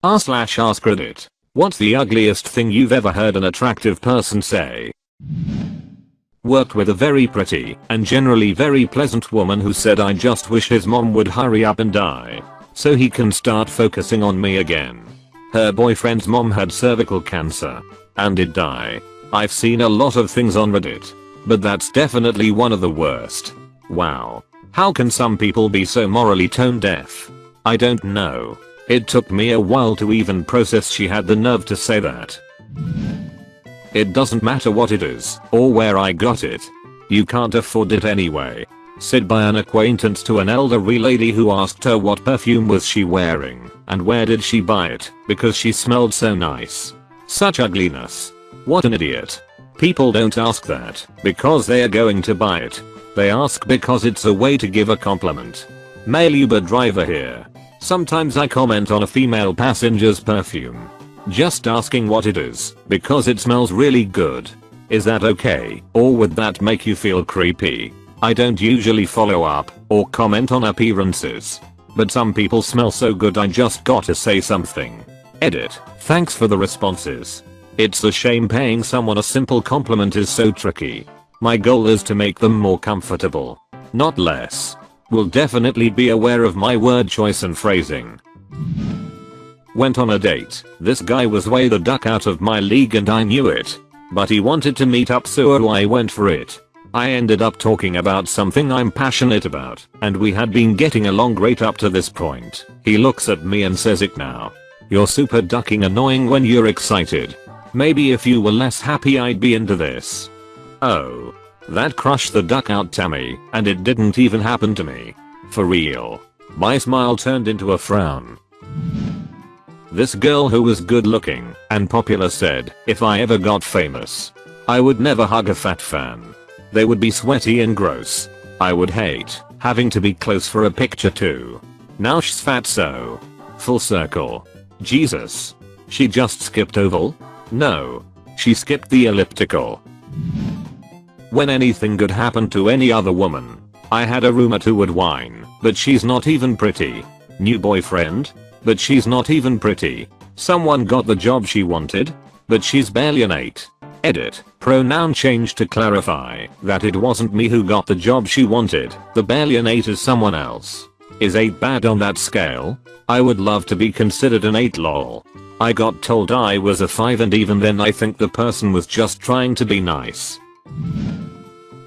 r/AskReddit. What's the ugliest thing you've ever heard an attractive person say? Worked with a very pretty and generally very pleasant woman who said, I just wish his mom would hurry up and die so he can start focusing on me again. Her boyfriend's mom had cervical cancer and did die. I've seen a lot of things on Reddit, but that's definitely one of the worst. Wow. How can some people be so morally tone deaf? I don't know. It took me a while to even process she had the nerve to say that. It doesn't matter what it is or where I got it. You can't afford it anyway. Said by an acquaintance to an elderly lady who asked her what perfume was she wearing and where did she buy it because she smelled so nice. Such ugliness. What an idiot. People don't ask that because they are going to buy it. They ask because it's a way to give a compliment. Male Uber driver here. Sometimes I comment on a female passenger's perfume, just asking what it is because it smells really good. Is that okay, or would that make you feel creepy? I don't usually follow up or comment on appearances, but some people smell so good I just gotta say something. Edit. Thanks for the responses. It's a shame paying someone a simple compliment is so tricky. My goal is to make them more comfortable, not less. Will definitely be aware of my word choice and phrasing. Went on a date. This guy was way the duck out of my league and I knew it. But he wanted to meet up so I went for it. I ended up talking about something I'm passionate about and we had been getting along great up to this point. He looks at me and says it now. You're super ducking annoying when you're excited. Maybe if you were less happy I'd be into this. Oh. That crushed the duck out Tammy, and it didn't even happen to me. For real. My smile turned into a frown. This girl who was good looking and popular said, if I ever got famous, I would never hug a fat fan. They would be sweaty and gross. I would hate having to be close for a picture too. Now she's fat so. Full circle. Jesus. She just skipped oval? No. She skipped the elliptical. When anything good happened to any other woman, I had a roommate who would whine, but she's not even pretty. New boyfriend? But she's not even pretty. Someone got the job she wanted? But she's barely an 8. Edit. Pronoun change to clarify that it wasn't me who got the job she wanted. The barely an 8 is someone else. Is 8 bad on that scale? I would love to be considered an 8 lol. I got told I was a 5 and even then I think the person was just trying to be nice.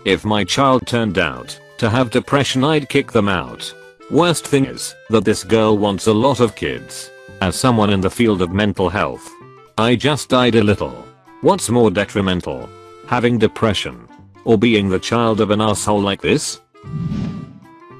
If my child turned out to have depression I'd kick them out. Worst thing is that this girl wants a lot of kids. As someone in the field of mental health, I just died a little. What's more detrimental? Having depression or being the child of an asshole like this?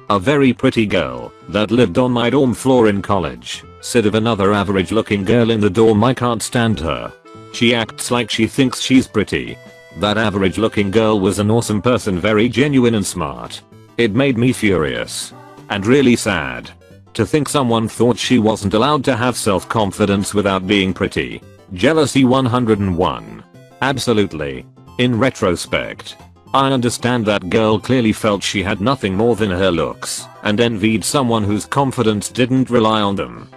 A very pretty girl that lived on my dorm floor in college said of another average looking girl in the dorm, I can't stand her. She acts like she thinks she's pretty. That average looking girl was an awesome person, very genuine and smart. It made me furious and really sad to think someone thought she wasn't allowed to have self-confidence without being pretty. Jealousy 101. Absolutely. In retrospect, I understand that girl clearly felt she had nothing more than her looks and envied someone whose confidence didn't rely on them.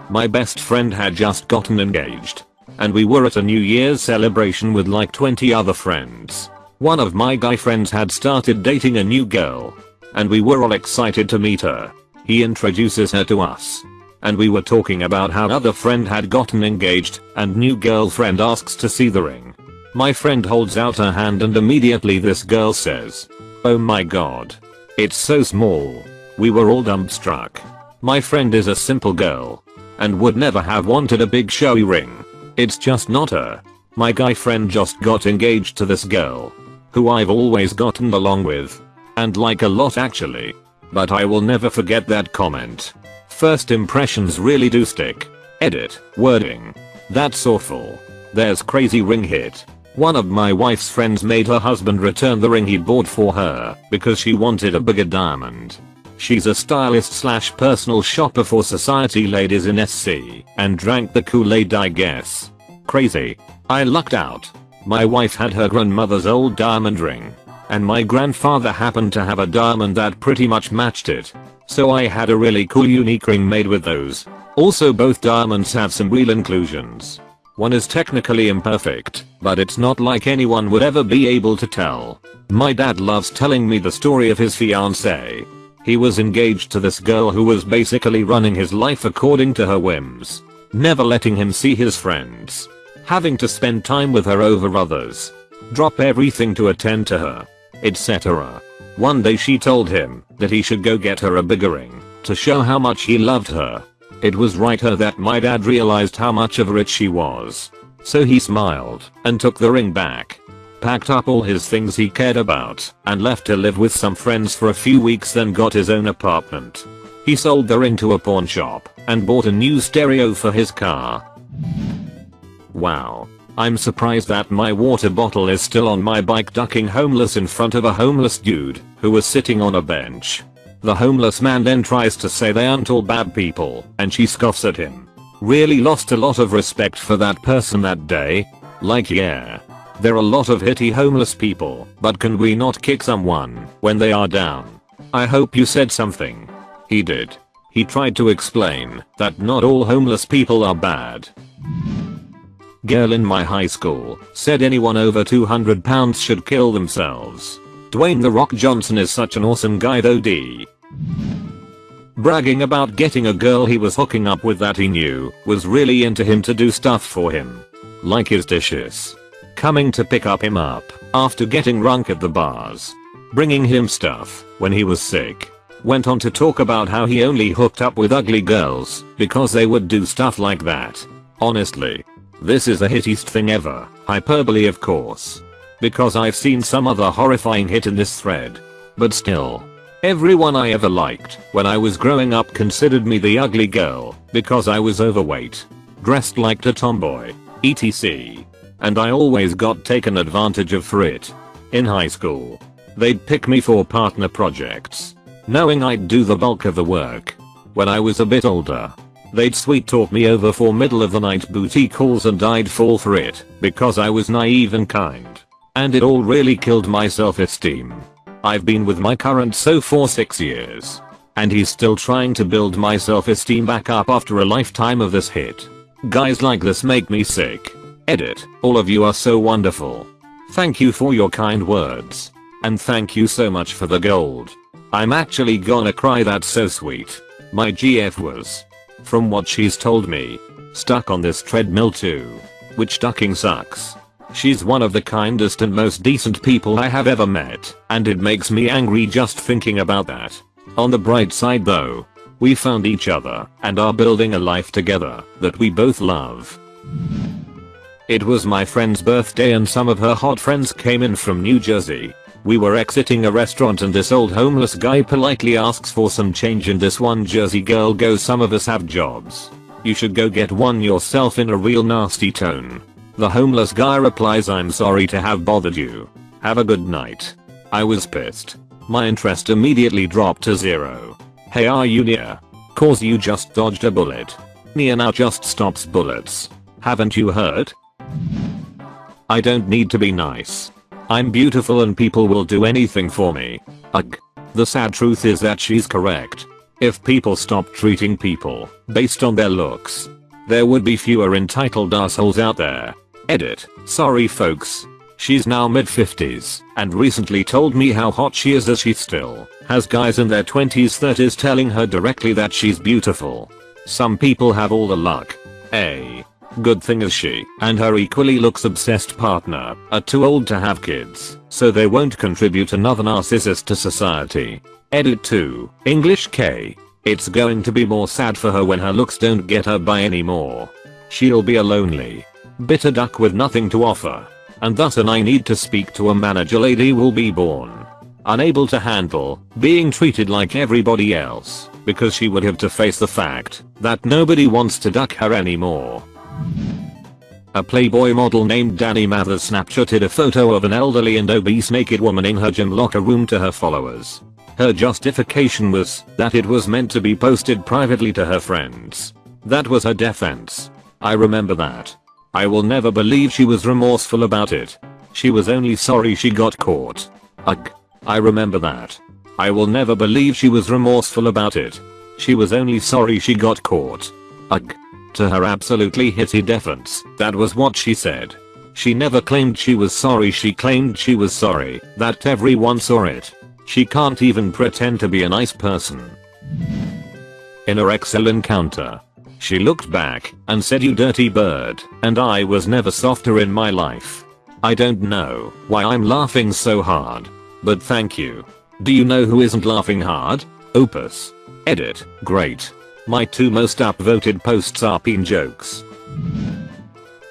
My best friend had just gotten engaged, and we were at a New Year's celebration with like 20 other friends. One of my guy friends had started dating a new girl, and we were all excited to meet her. He introduces her to us, and we were talking about how other friend had gotten engaged and new girlfriend asks to see the ring. My friend holds out her hand and immediately this girl says, oh my god. It's so small. We were all dumbstruck. My friend is a simple girl and would never have wanted a big showy ring. It's just not her. My guy friend just got engaged to this girl, who I've always gotten along with, and like a lot actually. But I will never forget that comment. First impressions really do stick. Edit. Wording. That's awful. There's crazy ring hit. One of my wife's friends made her husband return the ring he bought for her because she wanted a bigger diamond. She's a stylist slash personal shopper for society ladies in SC and drank the Kool-Aid I guess. Crazy. I lucked out. My wife had her grandmother's old diamond ring, and my grandfather happened to have a diamond that pretty much matched it. So I had a really cool unique ring made with those. Also both diamonds have some real inclusions. One is technically imperfect, but it's not like anyone would ever be able to tell. My dad loves telling me the story of his fiancée. He was engaged to this girl who was basically running his life according to her whims. Never letting him see his friends. Having to spend time with her over others. Drop everything to attend to her. Etc. One day she told him that he should go get her a bigger ring to show how much he loved her. It was right here that my dad realized how much of a rich she was. So he smiled and took the ring back. Packed up all his things he cared about and left to live with some friends for a few weeks, then got his own apartment. He sold the ring to a pawn shop and bought a new stereo for his car. Wow. I'm surprised that my water bottle is still on my bike, ducking homeless in front of a homeless dude who was sitting on a bench. The homeless man then tries to say they aren't all bad people and she scoffs at him. Really lost a lot of respect for that person that day. Like, yeah. There are a lot of hitty homeless people, but can we not kick someone when they are down? I hope you said something. He did. He tried to explain that not all homeless people are bad. Girl in my high school said anyone over 200 pounds should kill themselves. Dwayne "The Rock" Johnson is such an awesome guy though. Bragging about getting a girl he was hooking up with that he knew was really into him to do stuff for him. Like his dishes. Coming to pick up him up after getting drunk at the bars. Bringing him stuff when he was sick. Went on to talk about how he only hooked up with ugly girls because they would do stuff like that. Honestly. This is the hittiest thing ever. Hyperbole of course. Because I've seen some other horrifying hit in this thread. But still. Everyone I ever liked when I was growing up considered me the ugly girl because I was overweight. Dressed like a tomboy. etc. And I always got taken advantage of for it. In high school. They'd pick me for partner projects. Knowing I'd do the bulk of the work. When I was a bit older. They'd sweet talk me over for middle of the night booty calls and I'd fall for it because I was naive and kind. And it all really killed my self-esteem. I've been with my current so for 6 years. And he's still trying to build my self-esteem back up after a lifetime of this hit. Guys like this make me sick. Edit. All of you are so wonderful. Thank you for your kind words. And thank you so much for the gold. I'm actually gonna cry, that's so sweet. My GF was. From what she's told me. Stuck on this treadmill too. Which ducking sucks. She's one of the kindest and most decent people I have ever met, and it makes me angry just thinking about that. On the bright side though, we found each other and are building a life together that we both love. It was my friend's birthday and some of her hot friends came in from New Jersey. We were exiting a restaurant and this old homeless guy politely asks for some change and this one Jersey girl goes, "Some of us have jobs. You should go get one yourself," in a real nasty tone. The homeless guy replies, "I'm sorry to have bothered you. Have a good night." I was pissed. My interest immediately dropped to 0. "Hey, are you near? Cause you just dodged a bullet. Near now just stops bullets. Haven't you heard? I don't need to be nice. I'm beautiful and people will do anything for me." Ugh. The sad truth is that she's correct. If people stopped treating people based on their looks, there would be fewer entitled assholes out there. Edit. Sorry folks. She's now mid-50s and recently told me how hot she is, as she still has guys in their 20s 30s telling her directly that she's beautiful. Some people have all the luck. Good thing is she and her equally looks obsessed partner are too old to have kids, so they won't contribute another narcissist to society. Edit 2. English K. It's going to be more sad for her when her looks don't get her by anymore. She'll be a lonely, bitter duck with nothing to offer. And thus an "I need to speak to a manager" lady will be born. Unable to handle being treated like everybody else because she would have to face the fact that nobody wants to duck her anymore. A Playboy model named Danny Mathers snapshotted a photo of an elderly and obese naked woman in her gym locker room to her followers. Her justification was that it was meant to be posted privately to her friends. That was her defense. I remember that. I will never believe she was remorseful about it. She was only sorry she got caught. Ugh. I remember that. I will never believe she was remorseful about it. She was only sorry she got caught. Ugh. To her absolutely hitty defense, that was what she said. She never claimed she was sorry, she claimed she was sorry that everyone saw it. She can't even pretend to be a nice person. In her Excel encounter, she looked back and said, "You dirty bird," and I was never softer in my life. I don't know why I'm laughing so hard, but thank you. Do you know who isn't laughing hard? Opus. Edit. Great. My 2 most upvoted posts are peen jokes.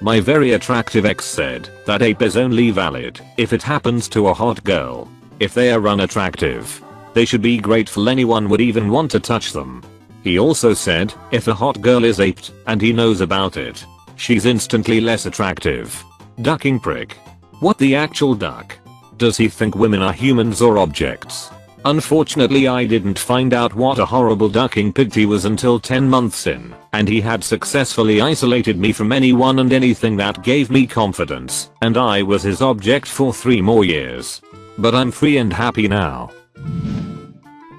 My very attractive ex said that ape is only valid if it happens to a hot girl. If they are unattractive, they should be grateful anyone would even want to touch them. He also said if a hot girl is aped and he knows about it, she's instantly less attractive. Ducking prick. What the actual duck? Does he think women are humans or objects? Unfortunately, I didn't find out what a horrible ducking pig he was until 10 months in, and he had successfully isolated me from anyone and anything that gave me confidence, and I was his object for 3 more years. But I'm free and happy now.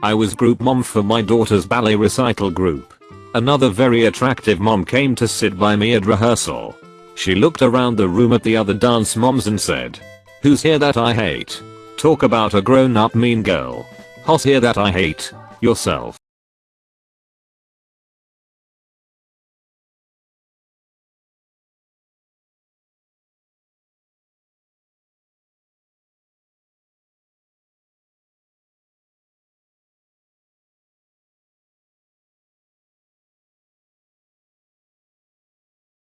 I was group mom for my daughter's ballet recital group. Another very attractive mom came to sit by me at rehearsal. She looked around the room at the other dance moms and said, "Who's here that I hate? Talk about a grown-up mean girl. Hot here that I hate. Yourself."